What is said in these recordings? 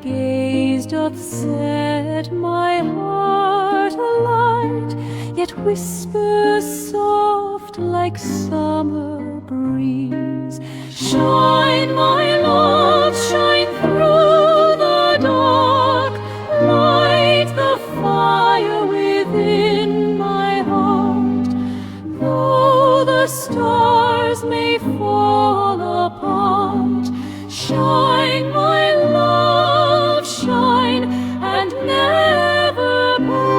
gaze doth set my heart alight, yet whispers soft like summer breeze. Shine, my love, shine through the dark, light the fire within my heart. Though the stars may fall apart, shine, my love, shine, and never part.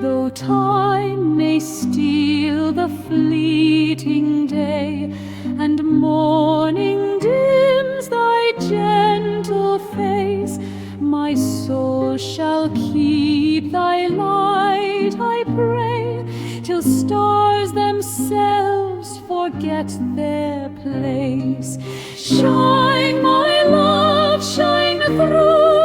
Though time may steal the fleeting day, and morning dims thy gentle face, my soul shall keep thy light, I pray, till stars themselves forget their place. Shine, my love, shine through